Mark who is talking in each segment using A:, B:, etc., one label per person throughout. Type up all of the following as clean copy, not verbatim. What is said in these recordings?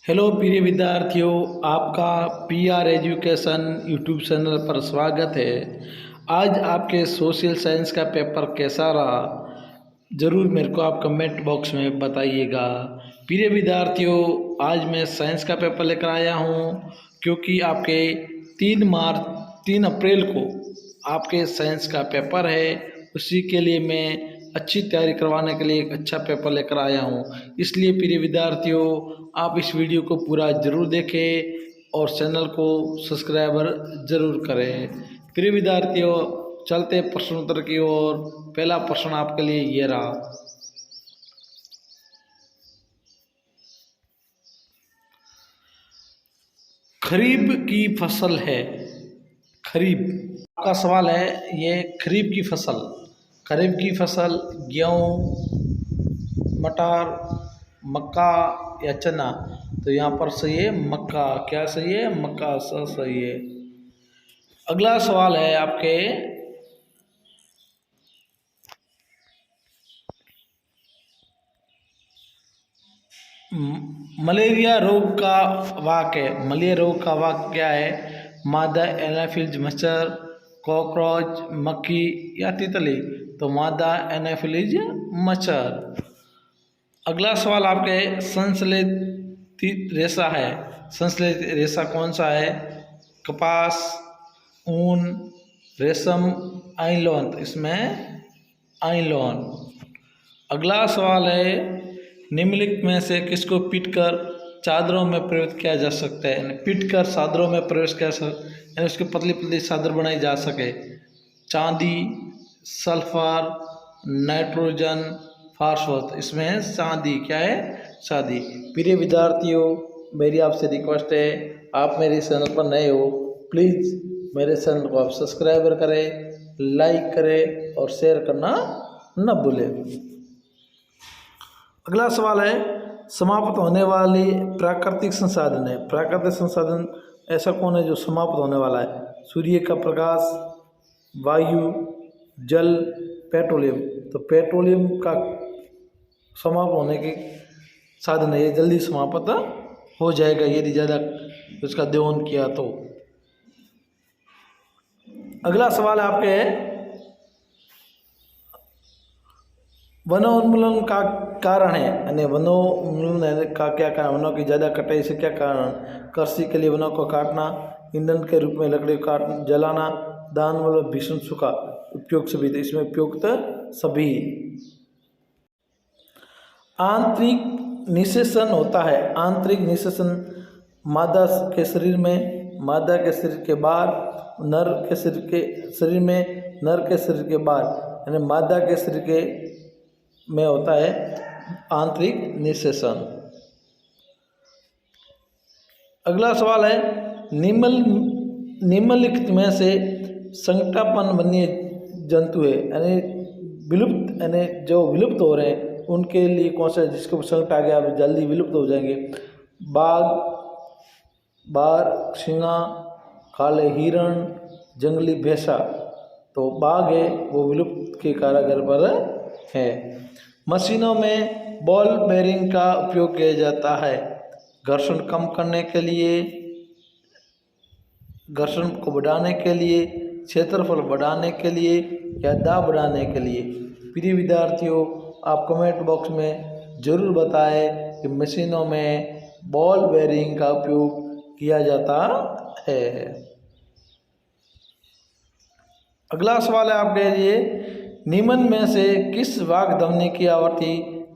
A: Hello प्रिय विद्यार्थियों, आपका पीआर एजुकेशन यूट्यूब चैनल पर स्वागत है। आज आपके सोशल साइंस का पेपर कैसा रहा, ज़रूर मेरे को आप कमेंट बॉक्स में बताइएगा। प्रिय विद्यार्थियों, आज मैं साइंस का पेपर लेकर आया हूँ क्योंकि आपके 3 अप्रैल को आपके साइंस का पेपर है। उसी के लिए मैं अच्छी तैयारी करवाने के लिए एक अच्छा पेपर लेकर आया हूँ। इसलिए प्रिय विद्यार्थियों, आप इस वीडियो को पूरा ज़रूर देखें और चैनल को सब्सक्राइबर ज़रूर करें। प्रिय विद्यार्थियों, चलते हैं प्रश्न उत्तर की ओर। पहला प्रश्न आपके लिए ये रहा। खरीफ की फसल है। खरीफ आपका सवाल है, ये खरीफ की फसल। खरीफ की फसल गेहूँ, मटर, मक्का या चना। तो यहाँ पर सही है मक्का। क्या सही है? मक्का सही है। अगला सवाल है आपके, मलेरिया रोग का वाक्य। मलेरिया रोग का वाक्य क्या है? मादा एनाफिलीज मच्छर, कॉकरोच, मक्खी या तितली। तो मादा एनाफिलीज मच्छर। अगला सवाल आपके, संश्लेषित रेशा है। संश्लेषित रेशा कौन सा है? कपास, ऊन, रेशम, आइलॉन। तो इसमें आइलॉन। अगला सवाल है, निम्नलिखित में से किसको पीटकर चादरों में प्रवेश किया जा सकता है? पीटकर चादरों में प्रवेश किया यानी उसकी पतली पतली चादर बनाई जा सके। चांदी, सल्फर, नाइट्रोजन, फास्फोरस। इसमें चांदी। क्या है? चांदी। प्रिय विद्यार्थियों, मेरी आपसे रिक्वेस्ट है, आप मेरे चैनल पर नए हो, प्लीज़ मेरे चैनल को आप सब्सक्राइबर करें, लाइक करें और शेयर करना न भूलें। अगला सवाल है, समाप्त होने वाली प्राकृतिक संसाधन है। प्राकृतिक संसाधन ऐसा कौन है जो समाप्त होने वाला है? सूर्य का प्रकाश, वायु, जल, पेट्रोलियम। तो पेट्रोलियम का समाप्त होने के साधन है, ये जल्दी समाप्त हो जाएगा यदि ज़्यादा उसका दोहन किया तो। अगला सवाल आपके है, वनोन्मूलन का कारण है। यानी वनोन्मूलन का क्या कारण? वनों की ज़्यादा कटाई से क्या कारण? कृषि के लिए वनों को काटना, ईंधन के रूप में लकड़ी काट जलाना, दान मतलब भीषण सूखा। उपयुक्त सभी। तो इसमें उपयुक्त सभी। आंतरिक निषेचन होता है। आंतरिक निषेचन मादा के शरीर में, मादा के शरीर के बाहर, नर के शरीर में, नर के शरीर के बाहर। यानी मादा के शरीर के में होता है आंतरिक निषेचन। अगला सवाल है, निम्नलिखित में से संकटापन्न वन्य जंतु है। यानी विलुप्त, यानी जो विलुप्त हो रहे हैं उनके लिए कौन सा, जिसको संकट आ गया जल्दी विलुप्त हो जाएंगे? बाघ, बार, सिंहा, काले हिरण, जंगली भैंसा। तो बाघ है वो विलुप्त के कारागार पर है। मशीनों में बॉल बेरिंग का उपयोग किया जाता है घर्षण कम करने के लिए, घर्षण को बढ़ाने के लिए, क्षेत्रफल बढ़ाने के लिए या दाब बढ़ाने के लिए। प्रिय विद्यार्थियों, आप कमेंट बॉक्स में ज़रूर बताएं कि मशीनों में बॉल बेरिंग का उपयोग किया जाता है। अगला सवाल है आपके लिए, निम्न में से किस वाग ध्वनि की आवृत्ति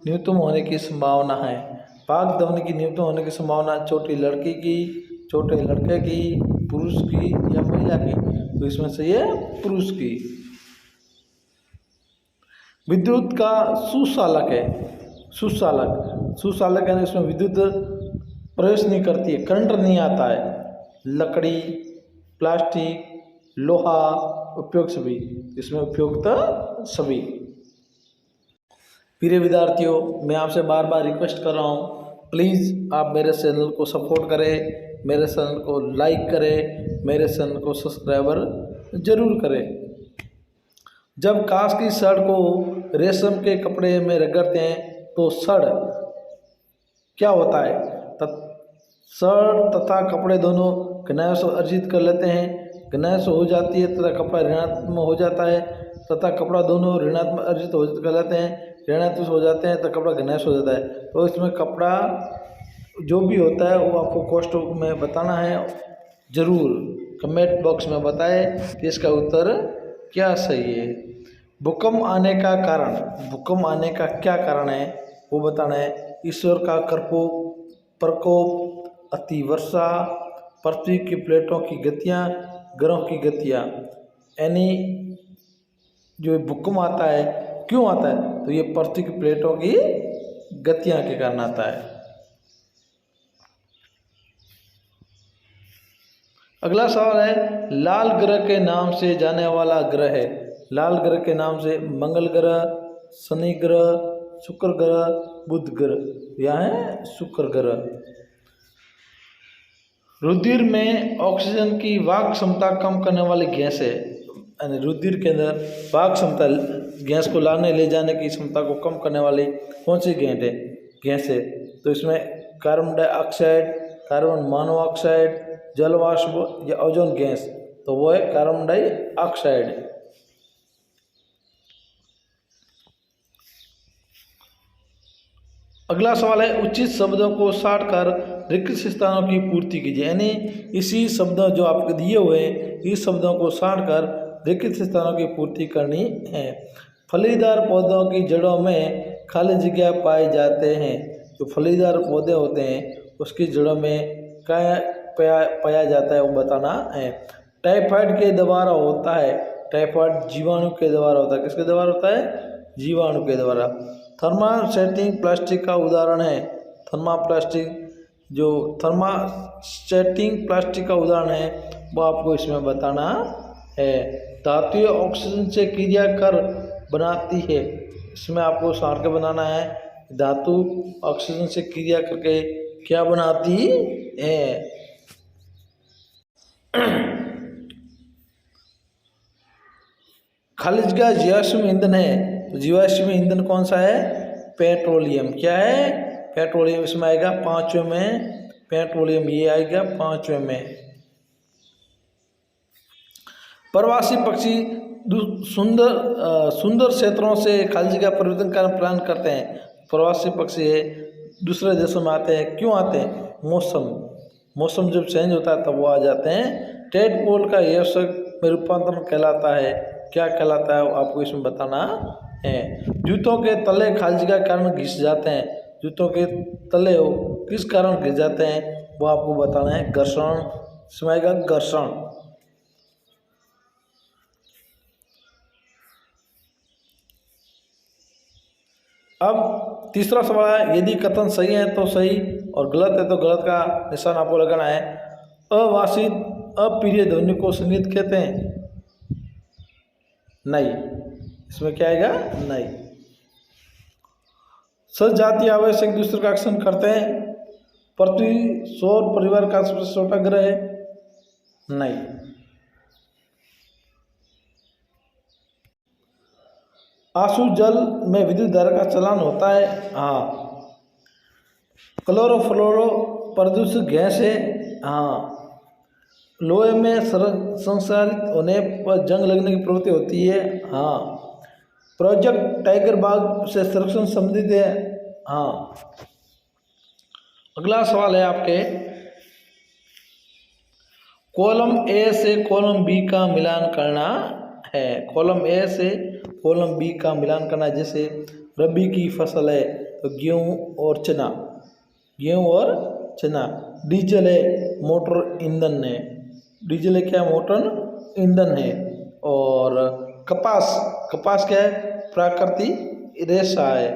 A: न्यूनतम होने की संभावना है? वाग ध्वनि की न्यूनतम होने की संभावना छोटी लड़की की, छोटे लड़के की, पुरुष की या महिला की। तो इसमें से ये पुरुष की। विद्युत का सुचालक है। सुचालक यानी इसमें विद्युत प्रवेश नहीं करती है, करंट नहीं आता है। लकड़ी, प्लास्टिक, लोहा, उपयोग सभी। इसमें उपयोगिता सभी। प्रिय विद्यार्थियों, मैं आपसे बार बार रिक्वेस्ट कर रहा हूँ, प्लीज़ आप मेरे चैनल को सपोर्ट करें, मेरे चैनल को लाइक करें, मेरे चैनल को सब्सक्राइबर जरूर करें। जब कांच की छड़ को रेशम के कपड़े में रगड़ते हैं तो छड़ क्या होता है? शर्ट तथा कपड़े दोनों घनायश अर्जित कर लेते हैं। घनायश हो जाती है तथा कपड़ा ऋणात्मक हो जाता है, तथा कपड़ा दोनों ऋणात्मक अर्जित हो कर लेते हैं, ऋणात्मक हो जाते हैं तो कपड़ा घनायश हो जाता है। तो इसमें कपड़ा जो भी होता है वो आपको कोष्ट में बताना है, जरूर कमेंट बॉक्स में बताएं कि इसका उत्तर क्या सही है। भूकंप आने का कारण, भूकंप आने का क्या कारण है वो बताना है। ईश्वर का प्रकोप, अति वर्षा, पृथ्वी की प्लेटों की गतियाँ, ग्रहों की गतियाँ। यानी जो भूकंप आता है क्यों आता है, तो ये पृथ्वी की प्लेटों की गतियाँ के कारण आता है। अगला सवाल है, लाल ग्रह के नाम से जाने वाला ग्रह है। लाल ग्रह के नाम से मंगल ग्रह, शनि ग्रह, शुक्र ग्रह, बुध ग्रह। यह है शुक्र ग्रह। रुधिर में ऑक्सीजन की वाहक क्षमता कम करने वाली गैस है। यानी रुधिर के अंदर वाहक क्षमता, गैस को लाने ले जाने की क्षमता को कम करने वाली कौन सी गैस है? तो इसमें कार्बन डाइऑक्साइड, कार्बन मोनोऑक्साइड, जल वाष्प या ओजोन गैस। तो वो है कार्बन डाइऑक्साइड। अगला सवाल है, उचित शब्दों को साट कर रिक्त स्थानों की पूर्ति कीजिए। यानी इसी शब्द जो आपके दिए हुए हैं, इस शब्दों को साट कर रिक्त स्थानों की पूर्ति करनी है। फलीदार पौधों की जड़ों में खाली जगह पाए जाते हैं। जो फलीदार पौधे होते हैं उसकी जड़ों में क्या पाया जाता है वो बताना है। टाइफाइड के द्वारा होता है। टाइफाइड जीवाणु के द्वारा होता है। किसके द्वारा होता है? जीवाणु के द्वारा। थर्मासेटिंग प्लास्टिक का उदाहरण है। थर्मासेटिंग प्लास्टिक का उदाहरण है वो आपको इसमें बताना है। धातुएं ऑक्सीजन से क्रिया कर बनाती है। इसमें आपको सार के बनाना है। धातु ऑक्सीजन से क्रिया करके क्या बनाती है? खालिज का जीवाश्म ईंधन है। तो जीवाश्म ईंधन कौन सा है? पेट्रोलियम। क्या है? पेट्रोलियम। इसमें आएगा 5वें में पेट्रोलियम, ये आएगा 5वें में। प्रवासी पक्षी सुंदर क्षेत्रों से खाली जगह परिवर्तन कारण प्लान करते हैं। प्रवासी पक्षी है दूसरे देशों में आते हैं। क्यों आते हैं? मौसम जब चेंज होता है तब वो आ जाते हैं। टेडपोल का यह शब्द रूपांतरण कहलाता है। क्या कहलाता है आपको इसमें बताना है। जूतों के तले खाली जगह के कारण घिस जाते हैं। जूतों के तले किस कारण घिस जाते हैं वो आपको बताना है। घर्षण। इसमें आएगा घर्षण। अब तीसरा सवाल है, यदि कथन सही है तो सही और गलत है तो गलत का निशान आपको लगाना है। अवांछित अप्रिय ध्वनि को संगीत कहते हैं? नहीं। इसमें क्या आएगा? नहीं। सजातीय आवेश एक दूसरे का आकर्षण करते हैं। पृथ्वी सौर परिवार का सबसे छोटा ग्रह है? नहीं। आंसू जल में विद्युत धारा का चलन होता है? हाँ। क्लोरोफ्लोरो प्रदूषक गैस है? हाँ। लोहे में संसारित होने पर जंग लगने की प्रवृत्ति होती है? हाँ। प्रोजेक्ट टाइगर बाग से संरक्षण संबंधित है? हाँ। अगला सवाल है आपके, कॉलम ए से कॉलम बी का मिलान करना है। कॉलम ए से कॉलम बी का मिलान करना है। जैसे रबी की फसल है तो गेहूँ और चना, गेहूँ और चना। डीजल है, मोटर ईंधन है। डीजल है क्या? मोटर ईंधन है। और कपास क्या है? प्राकृतिक रेशा है।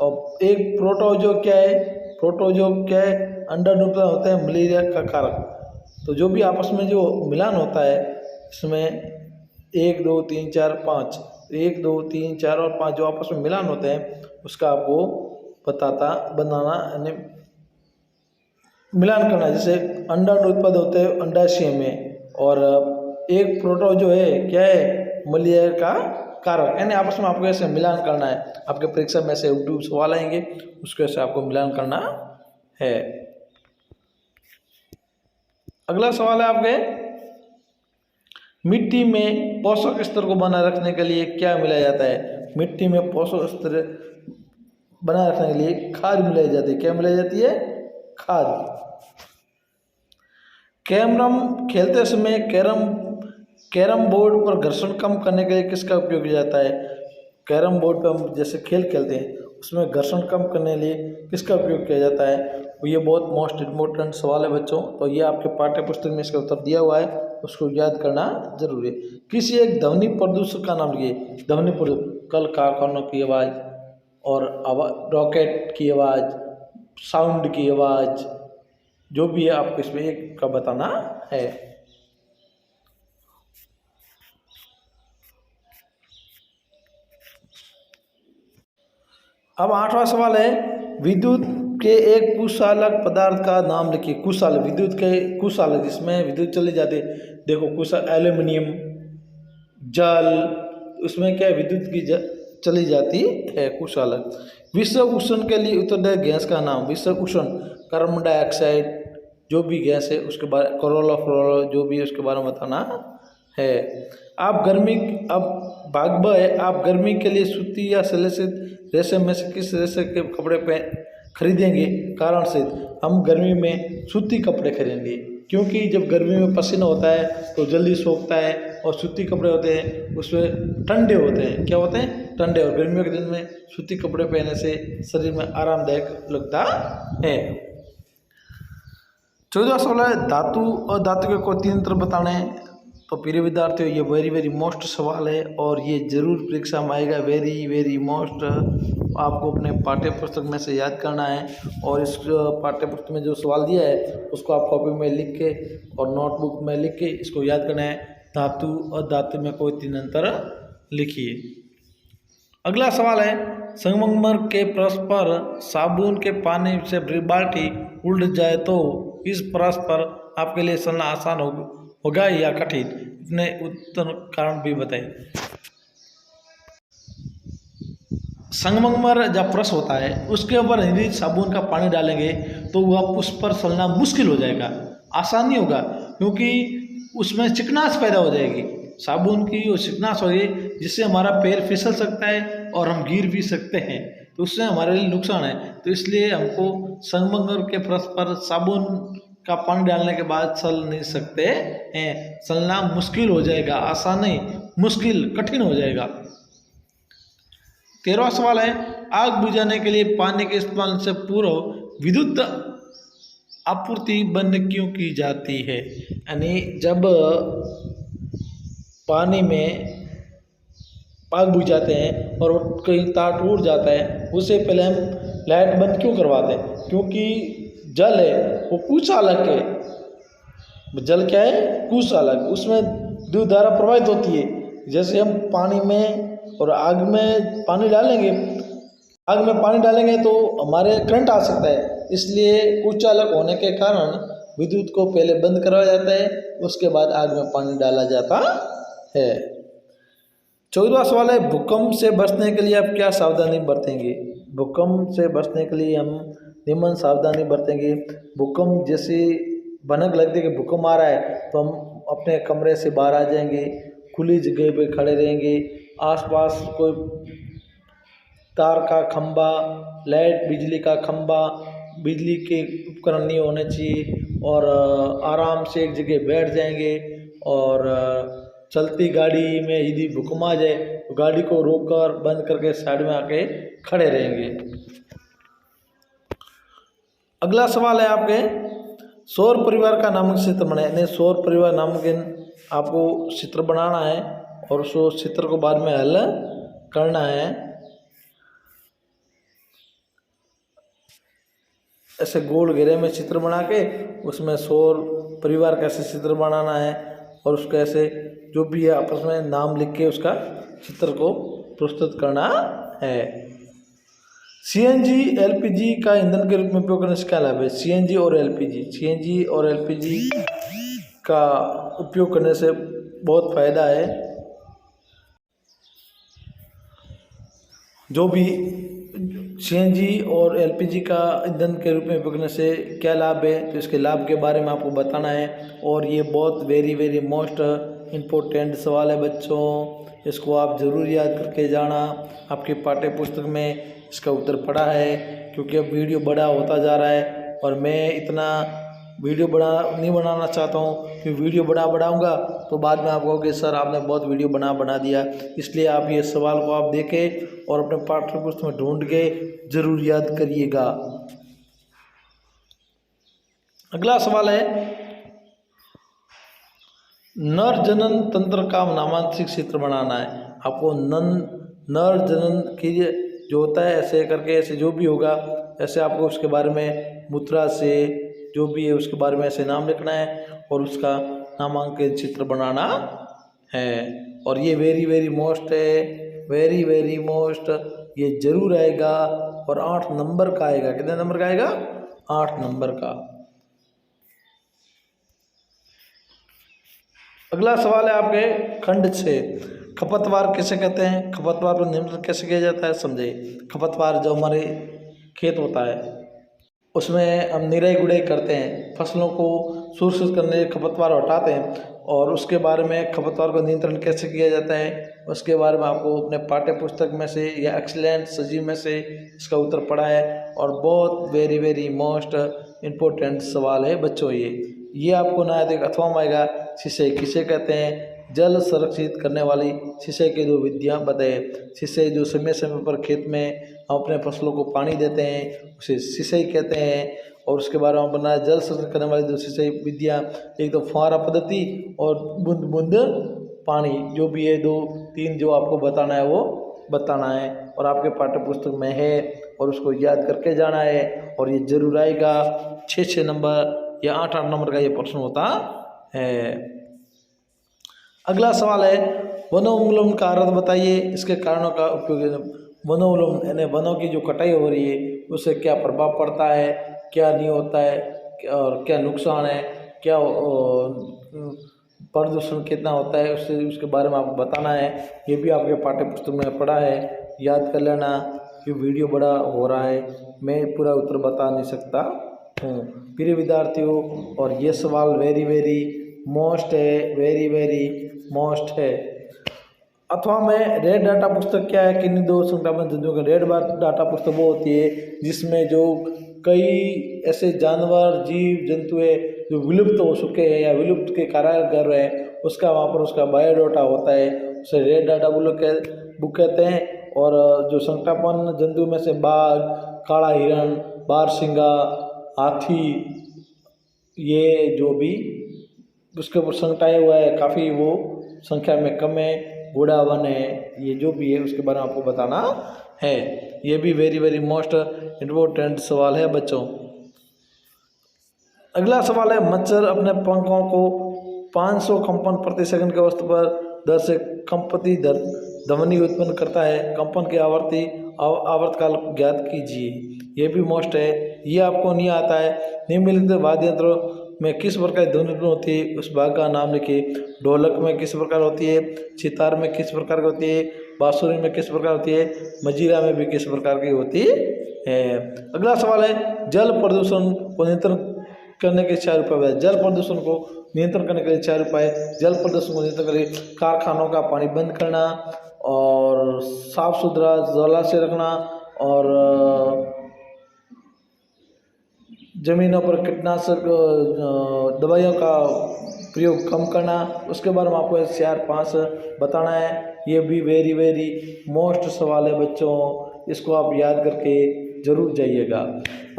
A: और एक प्रोटोजो क्या है? प्रोटोजो क्या है? अंडा नुक्ता होता है मलेरिया का कारक। तो जो भी आपस में जो मिलान होता है इसमें 1 2 3 4 5, 1 2 3 4 और 5 जो आपस में मिलान होते हैं उसका आपको बनाना यानी मिलान करना है। जैसे अंडा उत्पन्न होते हैं अंडाशय में, और एक प्रोटो जो है क्या है? मलेरिया का कारक। यानी आपस में आपको ऐसे मिलान करना है। आपके परीक्षा में से यूट्यूब सवाल आएंगे उसके से आपको मिलान करना है। अगला सवाल है आपके, मिट्टी में पोषक स्तर को बनाए रखने के लिए क्या मिलाया जाता है? मिट्टी में पोषक स्तर बनाए रखने के लिए खाद मिलाई जाती है। क्या मिलाई जाती है? खाद। कैरम खेलते समय कैरम बोर्ड पर घर्षण कम करने के लिए किसका उपयोग किया जाता है? कैरम बोर्ड पर हम जैसे खेल खेलते हैं उसमें घर्षण कम करने के लिए किसका उपयोग किया जाता है? तो ये बहुत मोस्ट इम्पोर्टेंट सवाल है बच्चों, तो ये आपके पाठ्य पुस्तक में इसका उत्तर दिया हुआ है, उसको याद करना जरूरी है। किसी एक ध्वनि प्रदूषक का नाम लिखिए। ध्वनि प्रदूषक, कल कारखानों की आवाज़ और रॉकेट की आवाज़, साउंड की आवाज़, जो भी है आपको इसमें एक का बताना है। अब 8वां सवाल है, विद्युत के एक कुचालक पदार्थ का नाम लिखिए। कुचालक, विद्युत के कुचालक जिसमें विद्युत चली जाती है, देखो कुचालक एल्यूमिनियम, जल, उसमें क्या विद्युत की चली जाती है कुचालक। विषुवत उष्ण के लिए उत्तरदायी गैस का नाम। विषुवत उष्ण, कार्बन डाइऑक्साइड, जो भी गैस है उसके बारे, क्लोरोफ्लोरो, जो भी है उसके बारे में बताना है। आप गर्मी, अब भाग ब है, आप गर्मी के लिए सूती या सलेसित रेशम में से किस रेशम के कपड़े खरीदेंगे? कारण से हम गर्मी में सूती कपड़े खरीदेंगे, क्योंकि जब गर्मी में पसीना होता है तो जल्दी सोखता है, और सूती कपड़े होते हैं उसमें ठंडे होते हैं। क्या होते हैं? ठंडे। और गर्मियों के दिन में सूती कपड़े पहनने से शरीर में आरामदायक लगता है। 14वां सवाल है, धातु और धातु के कोई 3 तत्व बताने हैं। तो प्रिय विद्यार्थियों, ये वेरी मोस्ट सवाल है और ये जरूर परीक्षा में आएगा। वेरी मोस्ट आपको अपने पाठ्य पुस्तक में से याद करना है, और इस पाठ्य पुस्तक में जो सवाल दिया है उसको आप कॉपी में लिख के और नोटबुक में लिख के इसको याद करना है। धातु और धातु में कोई 3 अंतर लिखिए। अगला सवाल है, संगमरमर के फर्श पर साबुन के पानी से बाल्टी उल्ट जाए तो इस फर्श पर आपके लिए चलना आसान होगा या कठिन? इतने उत्तर कारण भी बताइए। संगमरमर जब फर्श होता है उसके ऊपर यदि साबुन का पानी डालेंगे तो वह उस पर चलना मुश्किल हो जाएगा, आसान नहीं होगा, क्योंकि उसमें चिकनास पैदा हो जाएगी। साबुन की वो चिकनास होगी जिससे हमारा पैर फिसल सकता है और हम गिर भी सकते हैं, तो उससे हमारे लिए नुकसान है। तो इसलिए हमको संगमरमर के फर्श पर साबुन का पानी डालने के बाद चल नहीं सकते हैं, चलना मुश्किल हो जाएगा, आसान नहीं, मुश्किल, कठिन हो जाएगा। 13वां सवाल है, आग बुझाने के लिए पानी के इस्तेमाल से पूर्व विद्युत आपूर्ति बंद क्यों की जाती है? यानी जब पानी में आग बुझाते हैं और कहीं तार टूट जाता है, उससे पहले हम लाइट बंद क्यों करवाते हैं? क्योंकि जल है वो कुचालक है। जल क्या है? कुचालक। उसमें विद्युत धारा प्रवाहित होती है। जैसे हम पानी में और आग में पानी डालेंगे, आग में पानी डालेंगे तो हमारे करंट आ सकता है, इसलिए कुचालक होने के कारण विद्युत को पहले बंद करवाया जाता है, उसके बाद आग में पानी डाला जाता है। 14वां सवाल है, भूकंप से बचने के लिए आप क्या सावधानी बरतेंगे? भूकंप से बचने के लिए हम निम्न सावधानी बरतेंगे। भूकंप जैसे भनक लगती है कि भूकंप आ रहा है तो हम अपने कमरे से बाहर आ जाएंगे, खुली जगह पे खड़े रहेंगे, आसपास कोई तार का खंबा, लाइट, बिजली का खंबा, बिजली के उपकरण नहीं होने चाहिए, और आराम से एक जगह बैठ जाएंगे। और चलती गाड़ी में यदि भूकंप आ जाए तो गाड़ी को रोककर बंद करके साइड में आके खड़े रहेंगे। अगला सवाल है आपके, सौर परिवार का नामक चित्र बनाए। सौर परिवार नामक आपको चित्र बनाना है और उस चित्र को बाद में हल करना है। ऐसे गोल घेरे में चित्र बना के उसमें सौर परिवार का ऐसे चित्र बनाना है, और उसको ऐसे जो भी है आपस में नाम लिख के उसका चित्र को प्रस्तुत करना है। सीएनजी एलपीजी का ईंधन के रूप में उपयोग करने से क्या लाभ है? सीएनजी और एलपीजी का उपयोग करने से बहुत फायदा है। जो भी सीएनजी और एलपीजी का ईंधन के रूप में बिकने से क्या लाभ है, तो इसके लाभ के बारे में आपको बताना है। और ये बहुत वेरी मोस्ट इम्पोर्टेंट सवाल है बच्चों, इसको आप ज़रूर याद करके जाना। आपकी पाठ्य पुस्तक में इसका उत्तर पड़ा है, क्योंकि अब वीडियो बड़ा होता जा रहा है और मैं इतना वीडियो नहीं बनाना चाहता हूँ, कि वीडियो बढ़ाऊँगा तो बाद में आप कहोगे सर आपने बहुत वीडियो बना दिया। इसलिए आप ये सवाल को आप देखें और अपने पाठ्य पुस्तक में ढूंढ के ज़रूर याद करिएगा। अगला सवाल है, नर जनन तंत्र का नामांकित क्षेत्र बनाना है। आपको नर जनन की जो होता है ऐसे करके, ऐसे जो भी होगा ऐसे आपको उसके बारे में मुद्रा से जो भी है उसके बारे में ऐसे नाम लिखना है और उसका नामांकित चित्र बनाना है। और ये वेरी मोस्ट है, वेरी मोस्ट, ये जरूर आएगा और 8 नंबर का आएगा। कितने नंबर का आएगा? 8 नंबर का। अगला सवाल है आपके खंड 6, खपतवार किसे कहते हैं? खपतवार पर नियंत्रण कैसे किया जाता है, समझे। खपतवार जो हमारे खेत होता है उसमें हम निराई गुड़ाई करते हैं, फसलों को सुरक्षित करने खपतवार हटाते हैं, और उसके बारे में खपतवार को नियंत्रण कैसे किया जाता है उसके बारे में आपको अपने पाठ्य पुस्तक में से या एक्सीलेंट सजीव में से इसका उत्तर पड़ा है। और बहुत वेरी मोस्ट इम्पोर्टेंट सवाल है बच्चों। ये आपको ना याद अथवा में आएगा। सिंचाई किसे कहते हैं? जल संरक्षित करने वाली सिंचाई की 2 विधियाँ बताए। सिंचाई जो समय पर खेत में हम अपने फसलों को पानी देते हैं उसे सिंचाई कहते हैं। और उसके बारे में बनाया जल संरक्षण करने वाली 2 सिंचाई विधियाँ, एक तो फुहारा पद्धति और बूंद बूंद पानी। जो भी है 2-3 जो आपको बताना है वो बताना है और आपके पाठ्य पुस्तक में है और उसको याद करके जाना है। और ये जरूर आएगा 6 नंबर या 8 नंबर का ये प्रश्न होता है। अगला सवाल है, वनोन्मूलन का अर्थ बताइए, इसके कारणों का उपयोग। वनोन्मूलन यानी वनों की जो कटाई हो रही है उससे क्या प्रभाव पड़ता है, क्या नहीं होता है और क्या नुकसान है, क्या प्रदूषण कितना होता है, उसके बारे में आपको बताना है। ये भी आपके पाठ्य पुस्तक में पढ़ा है, याद कर लेना। कि वीडियो बड़ा हो रहा है, मैं पूरा उत्तर बता नहीं सकता हूँ प्रिय विद्यार्थियों। और ये सवाल वेरी मोस्ट है, वेरी मोस्ट है। अथवा में रेड डाटा पुस्तक क्या है? किन्हीं 2 संख्याबद्ध जंतुओं का रेड डाटा पुस्तक वो होती है जिसमें जो कई ऐसे जानवर जीव जंतु है जो विलुप्त हो चुके हैं या विलुप्त के कारागार है, उसका वहाँ पर उसका बायोडाटा होता है, उसे रेड डाटा बुक कहते हैं। और जो संकटापन्न जंतु में से बाघ, काला हिरण, बारहसिंगा, हाथी, ये जो भी उसके ऊपर संकटाया हुआ है काफ़ी वो संख्या में कम है, बूढ़ा वन है, ये जो भी है उसके बारे में आपको बताना है। ये भी वेरी मोस्ट इम्पोर्टेंट सवाल है बच्चों। अगला सवाल है, मच्छर अपने पंखों को 500 कंपन प्रति सेकंड के औसत पर दर से कंपति ध्वनि उत्पन्न करता है। कंपन की आवर्तकाल ज्ञात कीजिए। ये भी मोस्ट है, ये आपको नहीं आता है। निम्नलिखित वाद्य यंत्रों में किस प्रकार की ध्वनि होती है, उस भाग का नाम लिखिए। ढोलक में किस प्रकार होती है, सितार में किस प्रकार की होती है, बांसुरी में किस प्रकार होती है, मजीरा में भी किस प्रकार की होती है। अगला सवाल है, जल प्रदूषण को नियंत्रण करने के 4 उपाय। जल प्रदूषण को नियंत्रण करने के लिए 4 उपाय। जल प्रदूषण को नियंत्रण करने कारखानों का पानी बंद करना और साफ सुथरा जलाशय रखना और जमीनों पर कीटनाशक दवाइयों का प्रयोग कम करना। उसके बारे में आपको 4-5 बताना है। ये भी वेरी मोस्ट सवाल है बच्चों, इसको आप याद करके जरूर जाइएगा।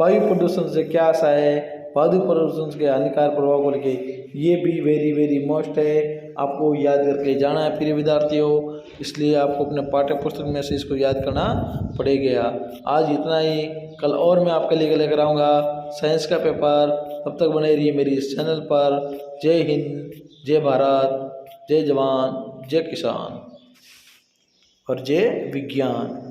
A: वायु प्रदूषण से क्या आशा है, वायु प्रदूषण के हानिकारक प्रभाव को लेके, ये भी वेरी मोस्ट है, आपको याद करके जाना है प्रिय विद्यार्थियों। इसलिए आपको अपने पाठ्य पुस्तक में से इसको याद करना पड़ेगा। आज इतना ही, कल और मैं आपके लिए लेकर आऊँगा साइंस का पेपर। तब तक बने रहिए मेरी इस चैनल पर। जय हिंद, जय भारत, जय जवान, जय किसान और जय विज्ञान।